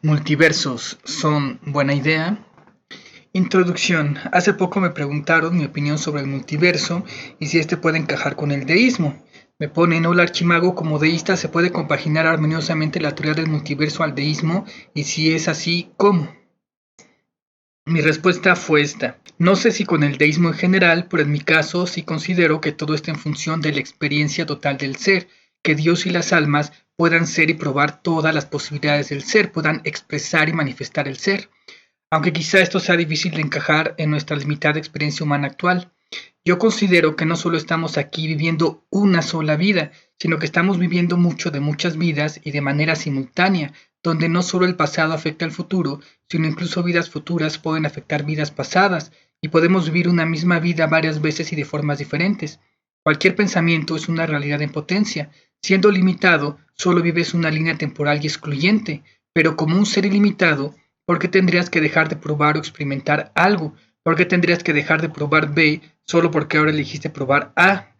Multiversos son buena idea. Introducción. Hace poco me preguntaron mi opinión sobre el multiverso y si este puede encajar con el deísmo. Me ponen, hola Archimago, como deísta se puede compaginar armoniosamente la teoría del multiverso al deísmo y si es así, ¿cómo? Mi respuesta fue esta. No sé si con el deísmo en general, pero en mi caso sí considero que todo está en función de la experiencia total del ser, que Dios y las almas puedan ser y probar todas las posibilidades del ser, puedan expresar y manifestar el ser. Aunque quizá esto sea difícil de encajar en nuestra limitada experiencia humana actual. Yo considero que no solo estamos aquí viviendo una sola vida, sino que estamos viviendo mucho de muchas vidas y de manera simultánea, donde no solo el pasado afecta al futuro, sino incluso vidas futuras pueden afectar vidas pasadas, y podemos vivir una misma vida varias veces y de formas diferentes. Cualquier pensamiento es una realidad en potencia. Siendo limitado, solo vives una línea temporal y excluyente, pero como un ser ilimitado, ¿por qué tendrías que dejar de probar o experimentar algo? ¿Por qué tendrías que dejar de probar B solo porque ahora elegiste probar A?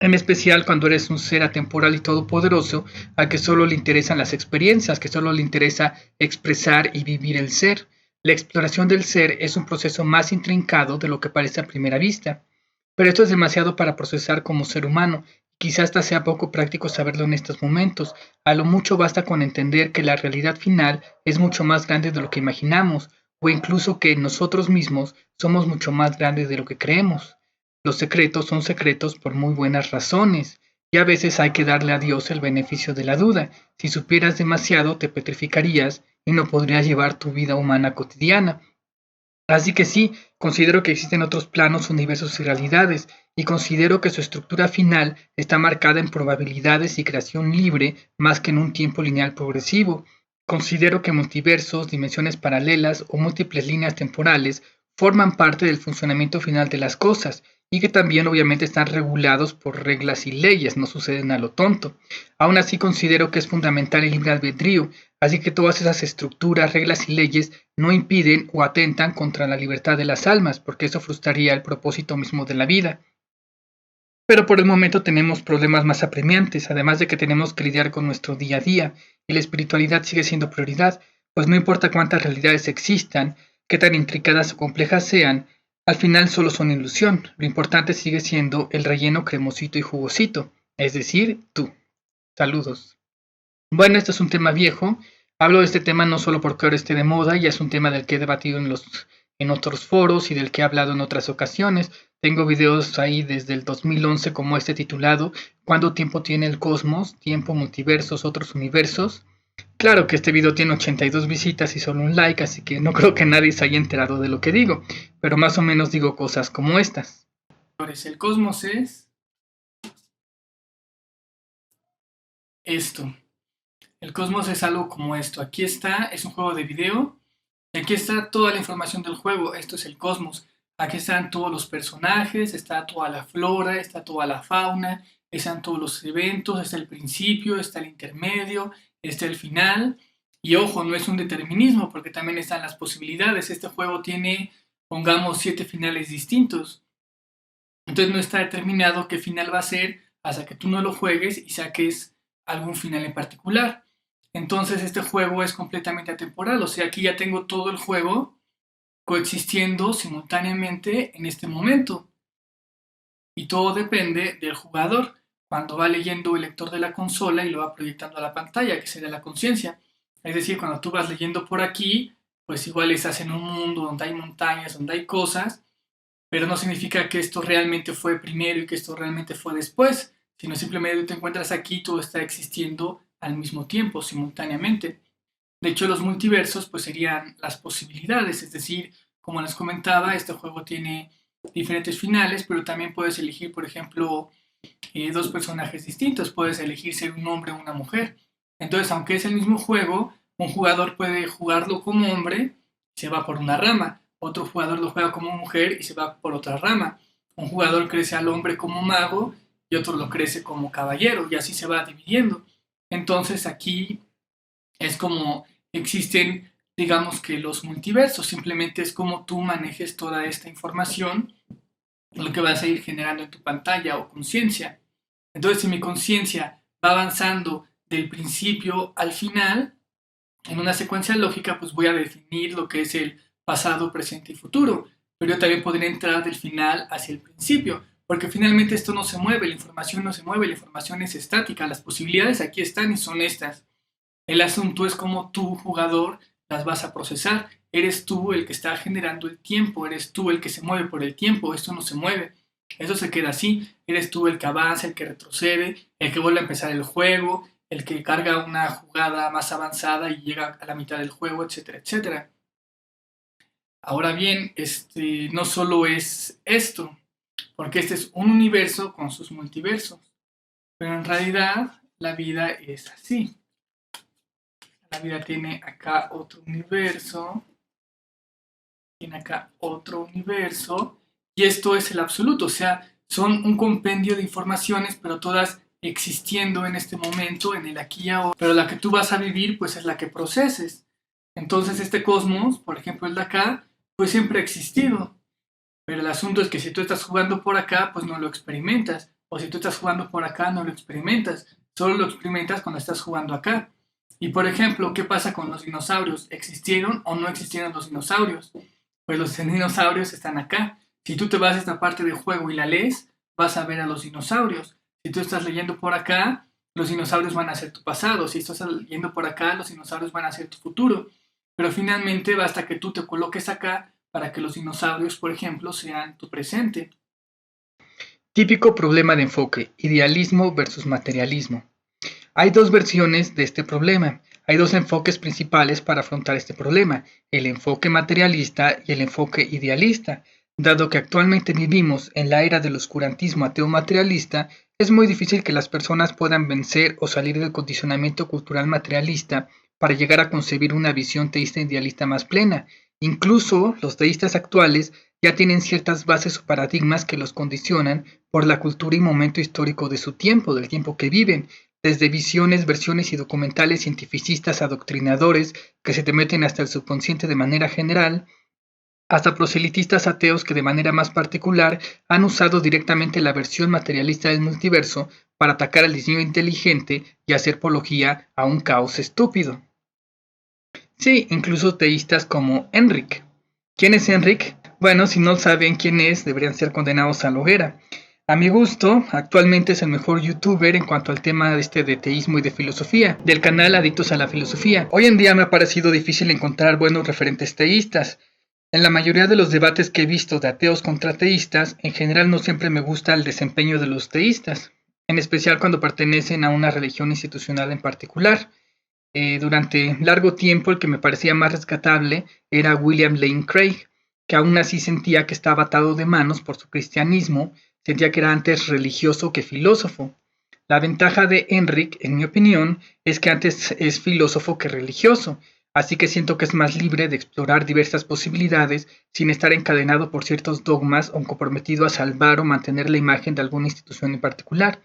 En especial cuando eres un ser atemporal y todopoderoso, al que solo le interesan las experiencias, que solo le interesa expresar y vivir el ser. La exploración del ser es un proceso más intrincado de lo que parece a primera vista. Pero esto es demasiado para procesar como ser humano. Quizás hasta sea poco práctico saberlo en estos momentos. A lo mucho basta con entender que la realidad final es mucho más grande de lo que imaginamos, o incluso que nosotros mismos somos mucho más grandes de lo que creemos. Los secretos son secretos por muy buenas razones, y a veces hay que darle a Dios el beneficio de la duda. Si supieras demasiado, te petrificarías y no podrías llevar tu vida humana cotidiana. Así que sí, considero que existen otros planos, universos y realidades, y considero que su estructura final está marcada en probabilidades y creación libre más que en un tiempo lineal progresivo. Considero que multiversos, dimensiones paralelas o múltiples líneas temporales forman parte del funcionamiento final de las cosas, y que también obviamente están regulados por reglas y leyes, no suceden a lo tonto. Aún así considero que es fundamental el libre albedrío, así que todas esas estructuras, reglas y leyes no impiden o atentan contra la libertad de las almas, porque eso frustraría el propósito mismo de la vida. Pero por el momento tenemos problemas más apremiantes, además de que tenemos que lidiar con nuestro día a día, y la espiritualidad sigue siendo prioridad, pues no importa cuántas realidades existan, qué tan intricadas o complejas sean, al final solo son ilusión. Lo importante sigue siendo el relleno cremosito y jugosito, es decir, tú. Saludos. Bueno, este es un tema viejo. Hablo de este tema no solo porque ahora esté de moda, ya es un tema del que he debatido en otros foros y del que he hablado en otras ocasiones. Tengo videos ahí desde el 2011 como este titulado ¿Cuánto tiempo tiene el cosmos? Tiempo, multiversos, otros universos. Claro que este video tiene 82 visitas y solo un like, así que no creo que nadie se haya enterado de lo que digo, pero más o menos digo cosas como estas. El cosmos es esto. El cosmos es algo como esto. Aquí está, es un juego de video. Y aquí está toda la información del juego. Esto es el cosmos. Aquí están todos los personajes, está toda la flora, está toda la fauna, están todos los eventos, está el principio, está el intermedio, está el final. Y ojo, no es un determinismo porque también están las posibilidades. Este juego tiene, pongamos, 7 finales distintos. Entonces no está determinado qué final va a ser hasta que tú no lo juegues y saques algún final en particular. Entonces este juego es completamente atemporal, o sea, aquí ya tengo todo el juego coexistiendo simultáneamente en este momento. Y todo depende del jugador, cuando va leyendo el lector de la consola y lo va proyectando a la pantalla, que sería la conciencia. Es decir, cuando tú vas leyendo por aquí, pues igual estás en un mundo donde hay montañas, donde hay cosas, pero no significa que esto realmente fue primero y que esto realmente fue después, sino simplemente te encuentras aquí, todo está existiendo al mismo tiempo, simultáneamente. De hecho, los multiversos pues serían las posibilidades, es decir, como les comentaba, este juego tiene diferentes finales, pero también puedes elegir, por ejemplo, dos personajes distintos, puedes elegir ser un hombre o una mujer. Entonces, aunque es el mismo juego, un jugador puede jugarlo como hombre y se va por una rama, otro jugador lo juega como mujer y se va por otra rama. Un jugador crece al hombre como mago y otro lo crece como caballero y así se va dividiendo. Entonces aquí es como existen, digamos que los multiversos, simplemente es como tú manejes toda esta información, lo que vas a ir generando en tu pantalla o conciencia. Entonces, si mi conciencia va avanzando del principio al final, En una secuencia lógica, pues voy a definir lo que es el pasado, presente y futuro, pero yo también podría entrar del final hacia el principio, porque finalmente esto no se mueve, la información no se mueve, la información es estática, las posibilidades aquí están y son estas. El asunto es cómo tú, jugador, las vas a procesar. Eres tú el que está generando el tiempo, eres tú el que se mueve por el tiempo, esto no se mueve. Eso se queda así, eres tú el que avanza, el que retrocede, el que vuelve a empezar el juego, el que carga una jugada más avanzada y llega a la mitad del juego, etcétera, etcétera. Ahora bien, no solo es esto, porque este es un universo con sus multiversos, pero en realidad la vida es así. La vida tiene acá otro universo, tiene acá otro universo, y esto es el absoluto, o sea, son un compendio de informaciones, pero todas existiendo en este momento, en el aquí y ahora, pero la que tú vas a vivir, pues es la que proceses. Entonces este cosmos, por ejemplo el de acá, pues siempre ha existido, pero el asunto es que si tú estás jugando por acá, pues no lo experimentas, o si tú estás jugando por acá, no lo experimentas, solo lo experimentas cuando estás jugando acá. Y por ejemplo, ¿qué pasa con los dinosaurios? ¿Existieron o no existieron los dinosaurios? Pues los dinosaurios están acá. Si tú te vas a esta parte del juego y la lees, vas a ver a los dinosaurios. Si tú estás leyendo por acá, los dinosaurios van a ser tu pasado. Si estás leyendo por acá, los dinosaurios van a ser tu futuro. Pero finalmente basta que tú te coloques acá para que los dinosaurios, por ejemplo, sean tu presente. Típico problema de enfoque, idealismo versus materialismo. Hay dos versiones de este problema. Hay dos enfoques principales para afrontar este problema, el enfoque materialista y el enfoque idealista. Dado que actualmente vivimos en la era del oscurantismo ateo materialista, es muy difícil que las personas puedan vencer o salir del condicionamiento cultural materialista para llegar a concebir una visión teísta idealista más plena. Incluso los teístas actuales ya tienen ciertas bases o paradigmas que los condicionan por la cultura y momento histórico de su tiempo, del tiempo que viven, desde visiones, versiones y documentales cientificistas adoctrinadores que se te meten hasta el subconsciente de manera general, hasta proselitistas ateos que de manera más particular han usado directamente la versión materialista del multiverso para atacar al diseño inteligente y hacer apología a un caos estúpido. Sí, incluso teístas como Enric. ¿Quién es Enric? Bueno, si no saben quién es, deberían ser condenados a la hoguera. A mi gusto, actualmente es el mejor youtuber en cuanto al tema de teísmo y de filosofía, del canal Adictos a la Filosofía. Hoy en día me ha parecido difícil encontrar buenos referentes teístas. En la mayoría de los debates que he visto de ateos contra teístas, en general no siempre me gusta el desempeño de los teístas, en especial cuando pertenecen a una religión institucional en particular. Durante largo tiempo el que me parecía más rescatable era William Lane Craig, que aún así sentía que estaba atado de manos por su cristianismo, sentía que era antes religioso que filósofo. La ventaja de Enric, en mi opinión, es que antes es filósofo que religioso, así que siento que es más libre de explorar diversas posibilidades sin estar encadenado por ciertos dogmas o comprometido a salvar o mantener la imagen de alguna institución en particular.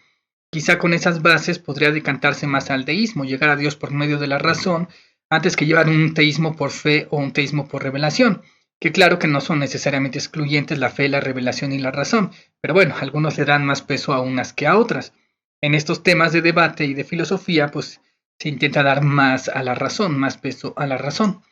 Quizá con esas bases podría decantarse más al deísmo, llegar a Dios por medio de la razón, antes que llevar un teísmo por fe o un teísmo por revelación, que claro que no son necesariamente excluyentes la fe, la revelación y la razón, pero bueno, algunos le dan más peso a unas que a otras. En estos temas de debate y de filosofía, pues se intenta dar más a la razón, más peso a la razón.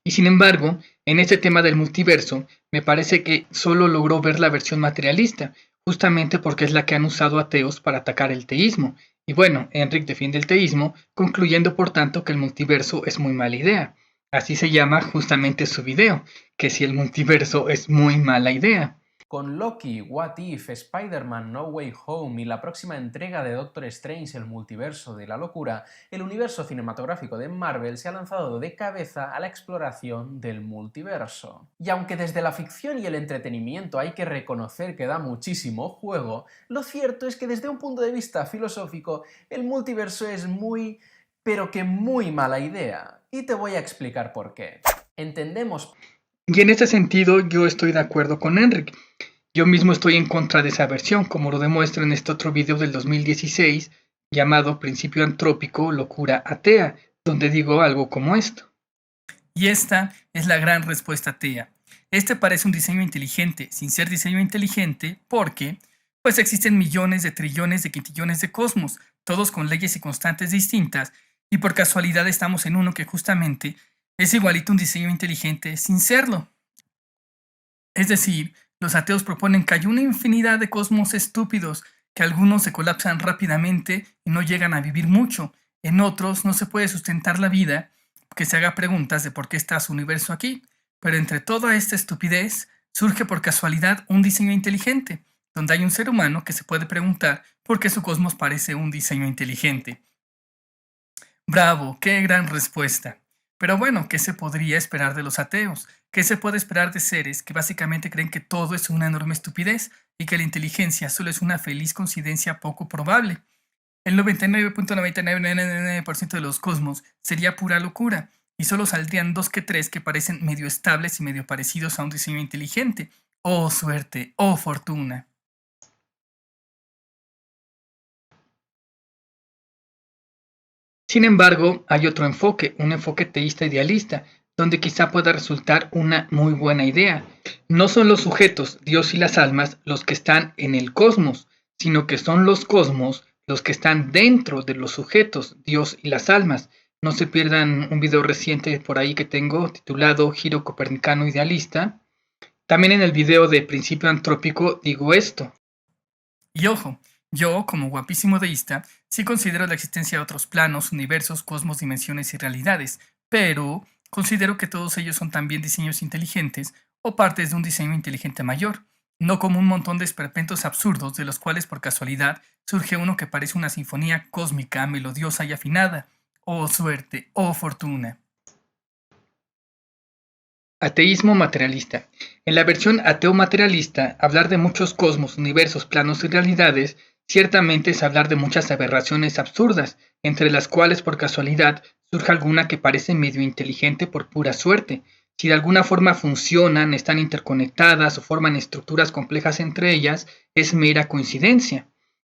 Y sin embargo, en este tema del multiverso, me parece que solo logró ver la versión materialista, justamente porque es la que han usado ateos para atacar el teísmo. Y bueno, Enric defiende el teísmo, concluyendo por tanto que el multiverso es muy mala idea. Así se llama justamente su video, que si el multiverso es muy mala idea. Con Loki, What If, Spider-Man No Way Home y la próxima entrega de Doctor Strange, el multiverso de la locura, el universo cinematográfico de Marvel se ha lanzado de cabeza a la exploración del multiverso. Y aunque desde la ficción y el entretenimiento hay que reconocer que da muchísimo juego, lo cierto es que desde un punto de vista filosófico el multiverso es muy, pero que muy mala idea. Y te voy a explicar por qué. Entendemos. Y en este sentido yo estoy de acuerdo con Enric. Yo mismo estoy en contra de esa versión, como lo demuestro en este otro video del 2016 llamado Principio Antrópico, Locura Atea, donde digo algo como esto. Y esta es la gran respuesta atea. Este parece un diseño inteligente, sin ser diseño inteligente, porque pues existen millones de trillones de quintillones de cosmos, todos con leyes y constantes distintas, y por casualidad estamos en uno que justamente es igualito a un diseño inteligente sin serlo. Es decir, los ateos proponen que hay una infinidad de cosmos estúpidos, que algunos se colapsan rápidamente y no llegan a vivir mucho, en otros no se puede sustentar la vida, que se haga preguntas de por qué está su universo aquí, pero entre toda esta estupidez surge por casualidad un diseño inteligente, donde hay un ser humano que se puede preguntar por qué su cosmos parece un diseño inteligente. Bravo, qué gran respuesta. Pero bueno, ¿qué se podría esperar de los ateos? ¿Qué se puede esperar de seres que básicamente creen que todo es una enorme estupidez y que la inteligencia solo es una feliz coincidencia poco probable? El 99.99% de los cosmos sería pura locura y solo saldrían 2 que 3 que parecen medio estables y medio parecidos a un diseño inteligente. ¡Oh suerte! ¡Oh fortuna! Sin embargo, hay otro enfoque, un enfoque teísta idealista, donde quizá pueda resultar una muy buena idea. No son los sujetos, Dios y las almas, los que están en el cosmos, sino que son los cosmos los que están dentro de los sujetos, Dios y las almas. No se pierdan un video reciente por ahí que tengo titulado Giro Copernicano Idealista. También en el video de Principio Antrópico digo esto. Y ojo, yo, como guapísimo deísta, sí considero la existencia de otros planos, universos, cosmos, dimensiones y realidades, pero considero que todos ellos son también diseños inteligentes o partes de un diseño inteligente mayor, no como un montón de esperpentos absurdos de los cuales por casualidad surge uno que parece una sinfonía cósmica, melodiosa y afinada. ¡Oh suerte! ¡Oh fortuna! Ateísmo materialista. En la versión ateo materialista, hablar de muchos cosmos, universos, planos y realidades ciertamente es hablar de muchas aberraciones absurdas, entre las cuales por casualidad surge alguna que parece medio inteligente por pura suerte. Si de alguna forma funcionan, están interconectadas o forman estructuras complejas entre ellas, es mera coincidencia.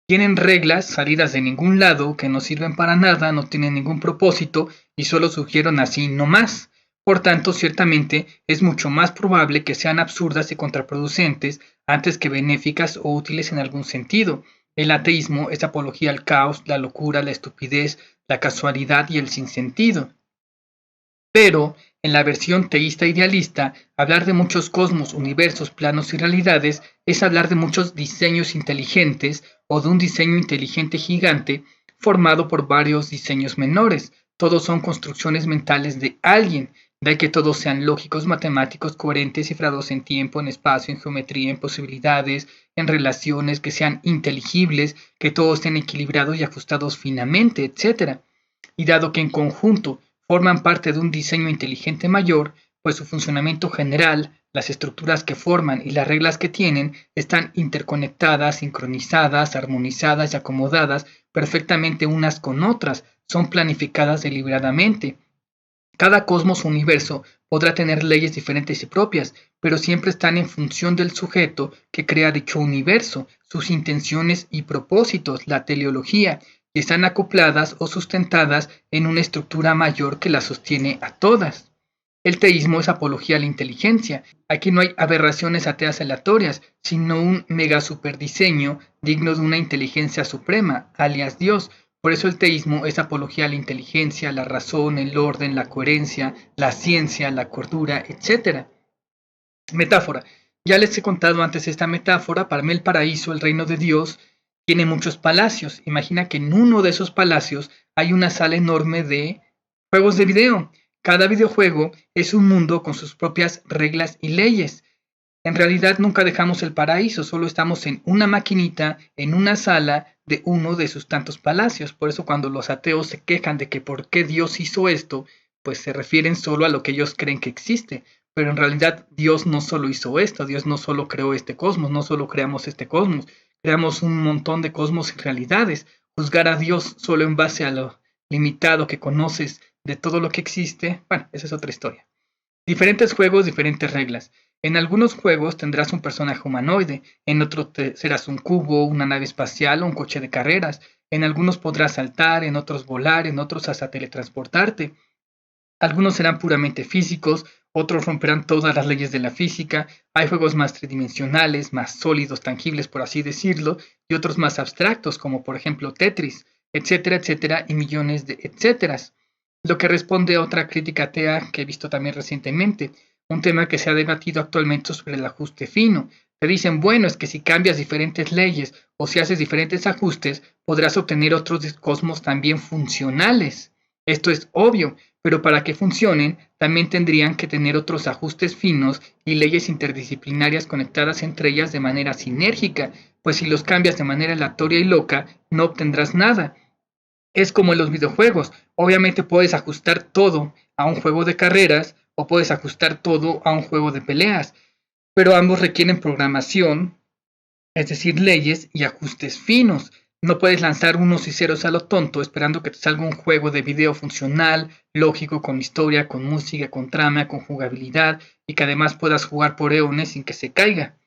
Tienen reglas salidas de ningún lado que no sirven para nada, no tienen ningún propósito y solo surgieron así no más. Por tanto, ciertamente es mucho más probable que sean absurdas y contraproducentes antes que benéficas o útiles en algún sentido. El ateísmo es apología al caos, la locura, la estupidez, la casualidad y el sinsentido. Pero, en la versión teísta idealista, hablar de muchos cosmos, universos, planos y realidades es hablar de muchos diseños inteligentes o de un diseño inteligente gigante formado por varios diseños menores. Todos son construcciones mentales de alguien. De ahí que todos sean lógicos, matemáticos, coherentes, cifrados en tiempo, en espacio, en geometría, en posibilidades, en relaciones, que sean inteligibles, que todos estén equilibrados y ajustados finamente, etc. Y dado que en conjunto forman parte de un diseño inteligente mayor, pues su funcionamiento general, las estructuras que forman y las reglas que tienen están interconectadas, sincronizadas, armonizadas y acomodadas perfectamente unas con otras, son planificadas deliberadamente. Cada cosmos o universo podrá tener leyes diferentes y propias, pero siempre están en función del sujeto que crea dicho universo, sus intenciones y propósitos, la teleología, y están acopladas o sustentadas en una estructura mayor que las sostiene a todas. El teísmo es apología a la inteligencia. Aquí no hay aberraciones ateas aleatorias, sino un mega superdiseño digno de una inteligencia suprema, alias Dios. Por eso el teísmo es apología a la inteligencia, la razón, el orden, la coherencia, la ciencia, la cordura, etc. Metáfora. Ya les he contado antes esta metáfora. Para mí el paraíso, el reino de Dios, tiene muchos palacios. Imagina que en uno de esos palacios hay una sala enorme de juegos de video. Cada videojuego es un mundo con sus propias reglas y leyes. En realidad nunca dejamos el paraíso, solo estamos en una maquinita, en una sala de uno de sus tantos palacios. Por eso cuando los ateos se quejan de que por qué Dios hizo esto, pues se refieren solo a lo que ellos creen que existe. Pero en realidad Dios no solo hizo esto, Dios no solo creó este cosmos, no solo creamos este cosmos, creamos un montón de cosmos y realidades. Juzgar a Dios solo en base a lo limitado que conoces de todo lo que existe, bueno, esa es otra historia. Diferentes juegos, diferentes reglas. En algunos juegos tendrás un personaje humanoide, en otros serás un cubo, una nave espacial o un coche de carreras. En algunos podrás saltar, en otros volar, en otros hasta teletransportarte. Algunos serán puramente físicos, otros romperán todas las leyes de la física. Hay juegos más tridimensionales, más sólidos, tangibles por así decirlo, y otros más abstractos, como por ejemplo Tetris. etcétera, etcétera, y millones de etcéteras. Lo que responde a otra crítica atea que he visto también recientemente, un tema que se ha debatido actualmente sobre el ajuste fino. Te dicen, bueno, es que si cambias diferentes leyes o si haces diferentes ajustes, podrás obtener otros cosmos también funcionales. Esto es obvio, pero para que funcionen, también tendrían que tener otros ajustes finos y leyes interdisciplinarias conectadas entre ellas de manera sinérgica, pues si los cambias de manera aleatoria y loca, no obtendrás nada. Es como en los videojuegos, obviamente puedes ajustar todo a un juego de carreras o puedes ajustar todo a un juego de peleas, pero ambos requieren programación, es decir, leyes y ajustes finos. No puedes lanzar unos y ceros a lo tonto esperando que te salga un juego de video funcional, lógico, con historia, con música, con trama, con jugabilidad y que además puedas jugar por eones sin que se caiga.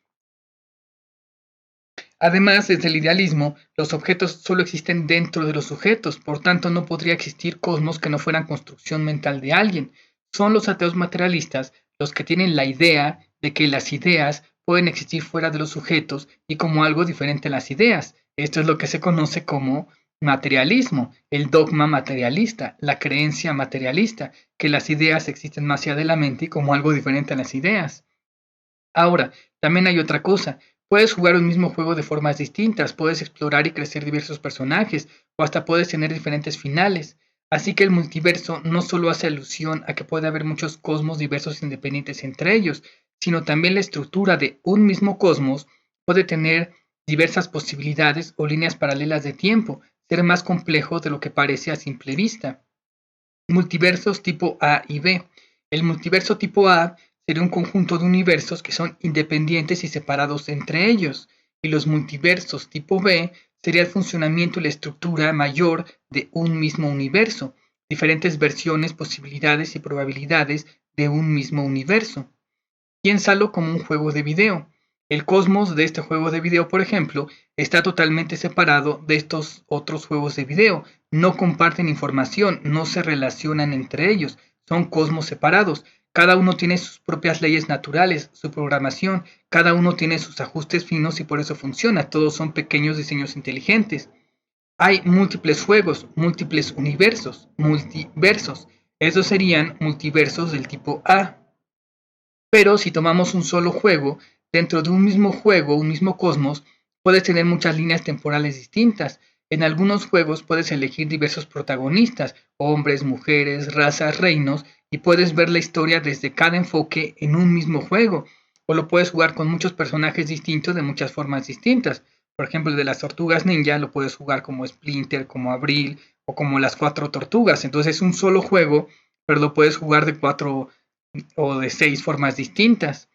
Además, desde el idealismo, los objetos solo existen dentro de los sujetos, por tanto no podría existir cosmos que no fueran construcción mental de alguien. Son los ateos materialistas los que tienen la idea de que las ideas pueden existir fuera de los sujetos y como algo diferente a las ideas. Esto es lo que se conoce como materialismo, el dogma materialista, la creencia materialista, que las ideas existen más allá de la mente y como algo diferente a las ideas. Ahora, también hay otra cosa. Puedes jugar un mismo juego de formas distintas, puedes explorar y crecer diversos personajes, o hasta puedes tener diferentes finales. Así que el multiverso no solo hace alusión a que puede haber muchos cosmos diversos independientes entre ellos, sino también la estructura de un mismo cosmos puede tener diversas posibilidades o líneas paralelas de tiempo, ser más complejo de lo que parece a simple vista. Multiversos tipo A y B. El multiverso tipo A sería un conjunto de universos que son independientes y separados entre ellos, y los multiversos tipo B sería el funcionamiento y la estructura mayor de un mismo universo, diferentes versiones, posibilidades y probabilidades de un mismo universo. Piénsalo como un juego de video. El cosmos de este juego de video, por ejemplo, está totalmente separado de estos otros juegos de video. No comparten información, no se relacionan entre ellos, son cosmos separados. Cada uno tiene sus propias leyes naturales, su programación, cada uno tiene sus ajustes finos y por eso funciona. Todos son pequeños diseños inteligentes. Hay múltiples juegos, múltiples universos, multiversos. Esos serían multiversos del tipo A. Pero si tomamos un solo juego, dentro de un mismo juego, un mismo cosmos, puedes tener muchas líneas temporales distintas. En algunos juegos puedes elegir diversos protagonistas, hombres, mujeres, razas, reinos, y puedes ver la historia desde cada enfoque en un mismo juego. O lo puedes jugar con muchos personajes distintos de muchas formas distintas. Por ejemplo, el de las tortugas ninja lo puedes jugar como Splinter, como Abril o como las cuatro tortugas. Entonces es un solo juego, pero lo puedes jugar de 4 o de 6 formas distintas.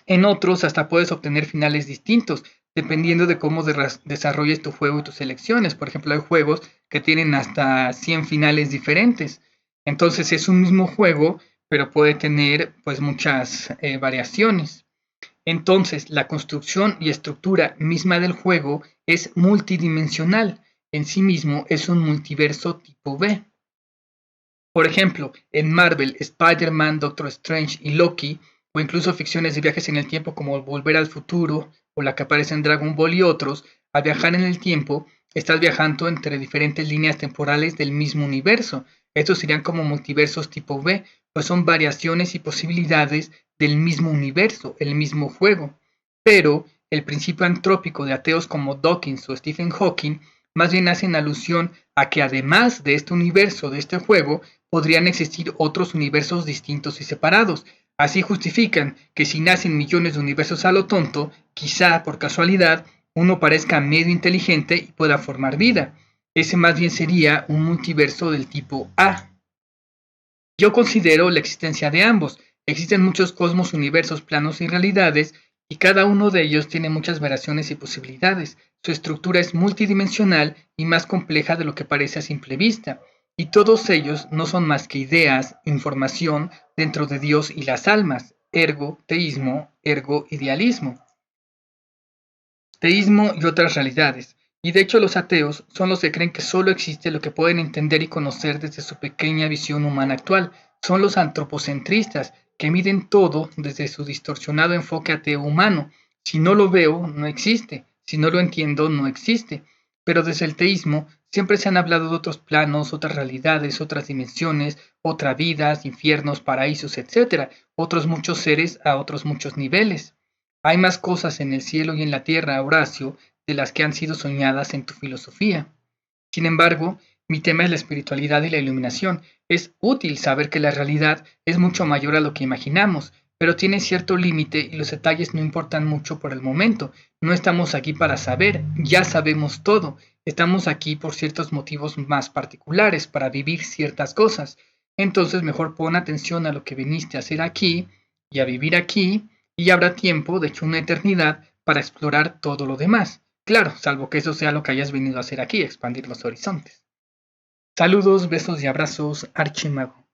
En otros hasta puedes obtener finales distintos, dependiendo de cómo desarrolles tu juego y tus elecciones. Por ejemplo, hay juegos que tienen hasta 100 finales diferentes. Entonces es un mismo juego, pero puede tener pues muchas variaciones. Entonces, la construcción y estructura misma del juego es multidimensional. En sí mismo es un multiverso tipo B. Por ejemplo, en Marvel, Spider-Man, Doctor Strange y Loki, o incluso ficciones de viajes en el tiempo como Volver al Futuro o la que aparece en Dragon Ball y otros, al viajar en el tiempo, estás viajando entre diferentes líneas temporales del mismo universo. Estos serían como multiversos tipo B, pues son variaciones y posibilidades del mismo universo, el mismo juego. Pero el principio antrópico de ateos como Dawkins o Stephen Hawking más bien hacen alusión a que además de este universo, de este juego, podrían existir otros universos distintos y separados. Así justifican que si nacen millones de universos a lo tonto, quizá por casualidad uno parezca medio inteligente y pueda formar vida. Ese más bien sería un multiverso del tipo A. Yo considero la existencia de ambos. Existen muchos cosmos, universos, planos y realidades, y cada uno de ellos tiene muchas variaciones y posibilidades. Su estructura es multidimensional y más compleja de lo que parece a simple vista, y todos ellos no son más que ideas, información dentro de Dios y las almas, ergo teísmo, ergo idealismo. Teísmo y otras realidades. Y de hecho los ateos son los que creen que solo existe lo que pueden entender y conocer desde su pequeña visión humana actual. Son los antropocentristas, que miden todo desde su distorsionado enfoque ateo humano. Si no lo veo, no existe. Si no lo entiendo, no existe. Pero desde el teísmo Siempre se han hablado de otros planos, otras realidades, otras dimensiones, otras vidas, infiernos, paraísos, etc. Otros muchos seres a otros muchos niveles. Hay más cosas en el cielo y en la tierra, Horacio, de las que han sido soñadas en tu filosofía. Sin embargo, mi tema es la espiritualidad y la iluminación. Es útil saber que la realidad es mucho mayor a lo que imaginamos, pero tiene cierto límite y los detalles no importan mucho por el momento. No estamos aquí para saber, ya sabemos todo. Estamos aquí por ciertos motivos más particulares, para vivir ciertas cosas. Entonces mejor pon atención a lo que viniste a hacer aquí y a vivir aquí, y habrá tiempo, de hecho una eternidad, para explorar todo lo demás. Claro, salvo que eso sea lo que hayas venido a hacer aquí, expandir los horizontes. Saludos, besos y abrazos, Archimago.